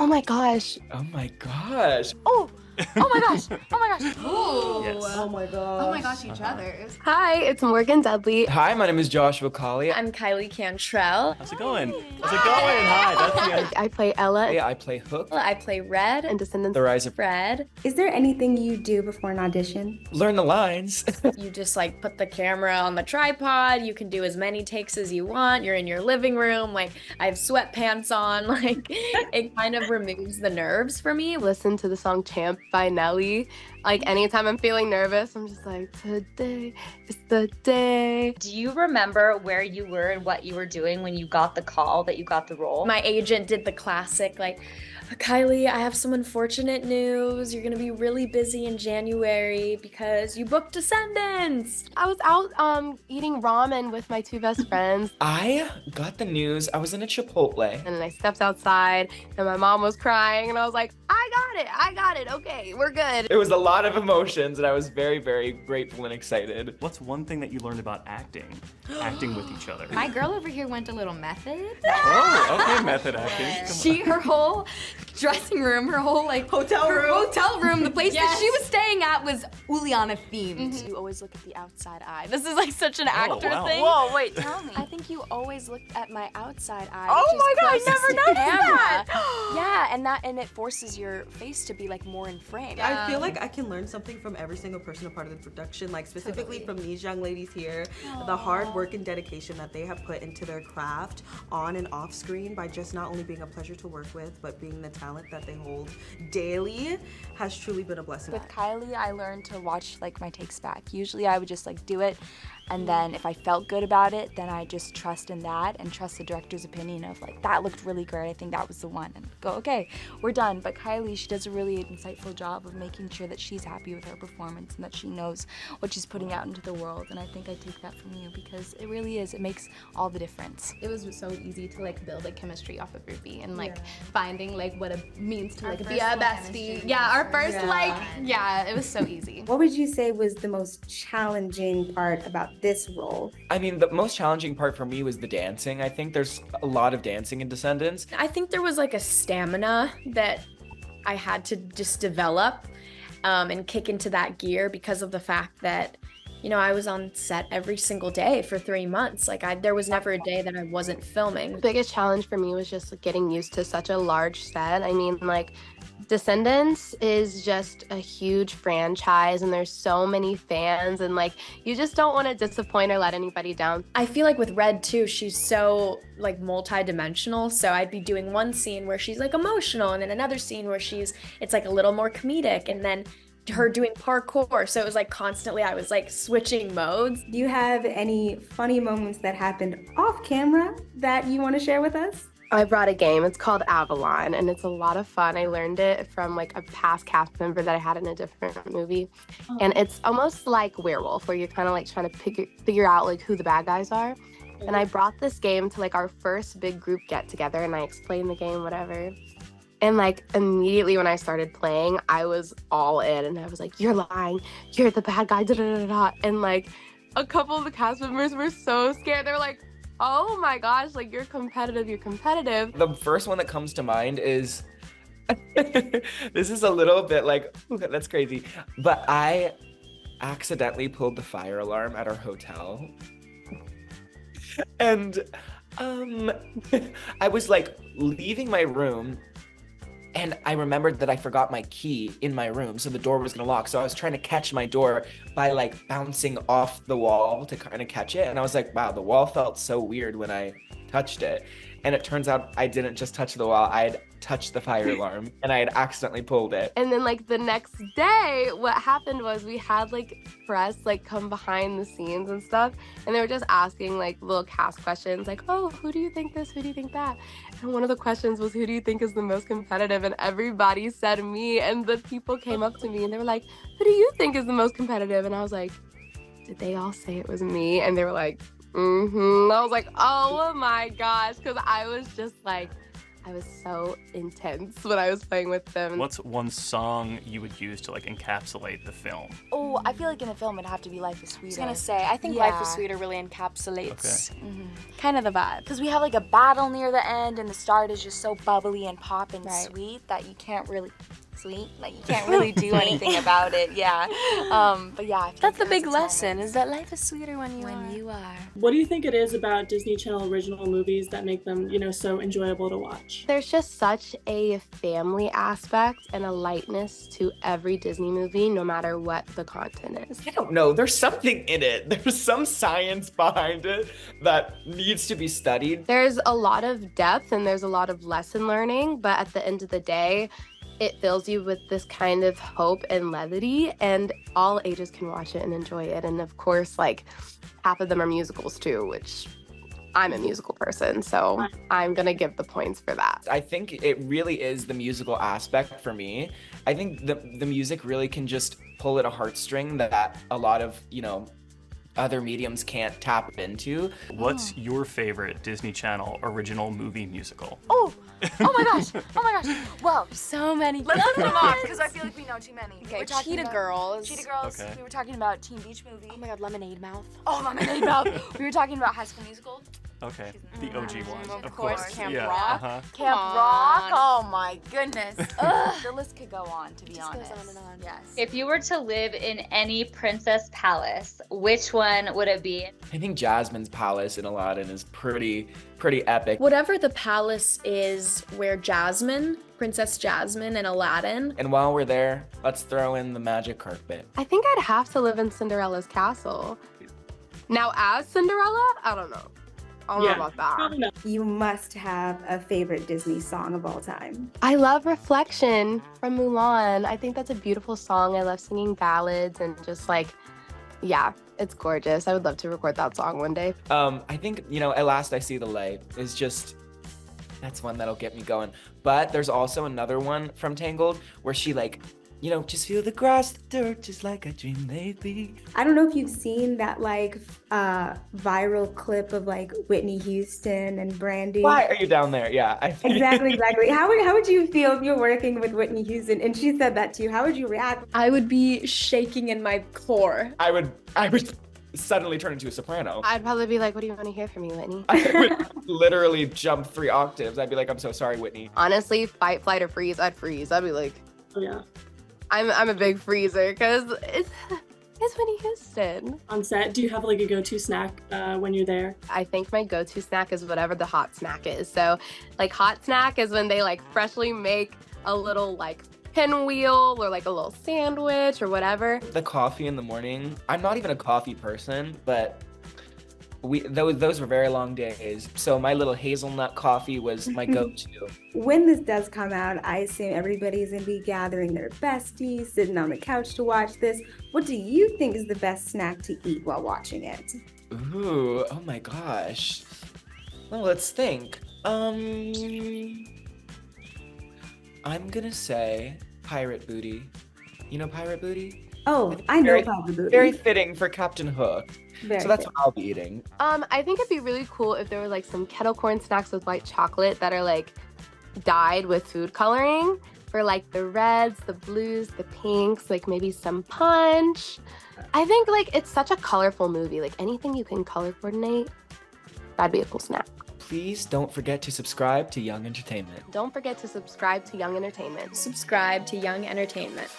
Oh my gosh. Oh my gosh. Oh, oh my gosh. Oh my gosh. Ooh. Yes. Oh my gosh. Oh my gosh, each other's. Hi, it's Morgan Dudley. Hi, my name is Joshua Colley. I'm Kylie Cantrall. How's it going? How's it going? Hi, that's the I play Ella I play Hook. I play Red in Descendants. The Rise of Fred. Is there anything you do before an audition? Learn the lines. You just like put the camera on the tripod. You can do as many takes as you want. You're in your living room. Like I have sweatpants on. Like it kind of removes the nerves for me. Listen to the song Champ by Nelly. Like anytime I'm feeling nervous, I'm just like, today is the day. Do you remember where you were and what you were doing when you got the call that you got the role? My agent did the classic like, Kylie, I have some unfortunate news. You're gonna be really busy in January because you booked Descendants. I was out eating ramen with my two best friends. I got the news. I was in a Chipotle. And then I stepped outside and my mom was crying and I was like, I got it. Okay, we're good. It was a lot of emotions and I was very, very grateful and excited. What's one thing that you learned about acting? Acting with each other. My girl over here went a little method. Oh, okay, method acting. Her whole dressing room, her whole like hotel room, the place that she was staying at was Uliana themed. You always look at the outside eye. This is like such an actor wow. thing. Whoa, wait, tell me. I think you always look at my outside eye. Oh which is my God, I closest never to noticed camera. Yeah, and it forces your face to be like more in frame. Yeah. I feel like I can learn something from every single person a part of the production, like specifically from these young ladies here. The hard work and dedication that they have put into their craft on and off screen by just not only being a pleasure to work with, but being the talent that they hold daily has truly been a blessing. With Kylie, I learned to watch like my takes back. Usually I would just like do it, and then if I felt good about it, then I just trust in that and trust the director's opinion of like, that looked really great, I think that was the one, and go, okay, we're done. But Kylie, she does a really insightful job of making sure that she's happy with her performance and that she knows what she's putting out into the world, and I think I take that from you because it really is, it makes all the difference. It was so easy to like build like chemistry off of Ruby and like finding like what it means to like be a bestie. Yeah, our first it was so easy. What would you say was the most challenging part about this role? I mean, the most challenging part for me was the dancing. I think there's a lot of dancing in Descendants. I think there was like a stamina that I had to just develop and kick into that gear because of the fact that, you know, I was on set every single day for 3 months. Like there was never a day that I wasn't filming. The biggest challenge for me was just like, getting used to such a large set. I mean, like Descendants is just a huge franchise and there's so many fans and like you just don't want to disappoint or let anybody down. I feel like with Red too, she's so like multi-dimensional. So I'd be doing one scene where she's like emotional and then another scene where it's like a little more comedic and then her doing parkour. So it was like constantly I was like switching modes. Do you have any funny moments that happened off camera that you want to share with us? I brought a game. It's called Avalon, and it's a lot of fun. I learned it from like a past cast member that I had in a different movie. And it's almost like Werewolf, where you're kind of like trying to figure out like who the bad guys are. And I brought this game to like our first big group get together, and I explained the game, whatever. And like immediately when I started playing, I was all in, and I was like, "You're lying. You're the bad guy." Da da da da. And like a couple of the cast members were so scared. They were like, oh my gosh, like you're competitive. The first one that comes to mind is, this is a little bit like, ooh, that's crazy, but I accidentally pulled the fire alarm at our hotel. And I was like leaving my room and I remembered that I forgot my key in my room, so the door was gonna lock. So I was trying to catch my door by like bouncing off the wall to kind of catch it. And I was like, wow, the wall felt so weird when I touched it. And it turns out I didn't just touch the wall, I had touched the fire alarm and I had accidentally pulled it. And then like the next day, what happened was we had like press like come behind the scenes and stuff. And they were just asking like little cast questions like, oh, who do you think this? Who do you think that? And one of the questions was, who do you think is the most competitive? And everybody said me. And the people came up to me and they were like, who do you think is the most competitive? And I was like, did they all say it was me? And they were like, I was like, oh my gosh. Cause I was just like, I was so intense when I was playing with them. What's one song you would use to like encapsulate the film? Oh, I feel like in a film it'd have to be Life is Sweeter. I was gonna say, I think Life is Sweeter really encapsulates kind of the vibe. Because we have like a battle near the end and the start is just so bubbly and pop and sweet that you can't really do anything about it. Yeah. But yeah, I That's the big lesson, is that life is sweeter when you are. What do you think it is about Disney Channel original movies that make them, so enjoyable to watch? There's just such a family aspect and a lightness to every Disney movie, no matter what the content is. I don't know. There's something in it. There's some science behind it that needs to be studied. There's a lot of depth and there's a lot of lesson learning, but at the end of the day, it fills you with this kind of hope and levity, and all ages can watch it and enjoy it. And of course, like, half of them are musicals too, which I'm a musical person, so I'm gonna give the points for that. I think it really is the musical aspect for me. I think the music really can just pull at a heartstring that a lot of, other mediums can't tap into. What's your favorite Disney Channel original movie musical? Oh my gosh. Well, so many. Let's list them off because I feel like we know too many. Okay, Cheetah Girls. Okay. We were talking about Teen Beach Movie. Oh my god, Lemonade Mouth. Oh, Lemonade Mouth. We were talking about High School Musical. Okay, the OG one, of course. course. Camp Yeah, Rock. Camp Rock. Oh my goodness. The list could go on, to be honest. Goes on and on. Yes. If you were to live in any princess palace, which one would it be? I think Jasmine's palace in Aladdin is pretty epic. Whatever the palace is where Princess Jasmine and Aladdin. And while we're there, let's throw in the magic carpet. I think I'd have to live in Cinderella's castle. Now, as Cinderella, I don't know. I don't know about that. Probably not. You must have a favorite Disney song of all time. I love Reflection from Mulan. I think that's a beautiful song. I love singing ballads and just it's gorgeous. I would love to record that song one day. I think, At Last I See the Light is just, that's one that'll get me going. But there's also another one from Tangled where she just feel the grass, the dirt, just like a dream lately. I don't know if you've seen that viral clip of Whitney Houston and Brandy. Why are you down there? Yeah. Exactly. How would you feel if you're working with Whitney Houston and she said that to you? How would you react? I would be shaking in my core. I would suddenly turn into a soprano. I'd probably be like, what do you want to hear from me, Whitney? I would literally jump 3 octaves. I'd be like, I'm so sorry, Whitney. Honestly, fight, flight, or freeze, I'd freeze. I'd be like, Oh, yeah. I'm a big freezer because it's Whitney Houston. On set, do you have a go-to snack when you're there? I think my go-to snack is whatever the hot snack is. So hot snack is when they freshly make a little pinwheel or a little sandwich or whatever. The coffee in the morning. I'm not even a coffee person, but those were very long days. So my little hazelnut coffee was my go-to. When this does come out, I assume everybody's gonna be gathering their besties, sitting on the couch to watch this. What do you think is the best snack to eat while watching it? Ooh, oh my gosh. Well, let's think. I'm gonna say pirate booty. You know pirate booty? Oh, I know pirate booty. Very fitting for Captain Hook. So that's what I'll be eating. I think it'd be really cool if there were some kettle corn snacks with white chocolate that are dyed with food coloring for the reds, the blues, the pinks, maybe some punch. I think it's such a colorful movie. Anything you can color coordinate, that'd be a cool snack. Please don't forget to subscribe to Young Entertainment. Don't forget to subscribe to Young Entertainment. Subscribe to Young Entertainment.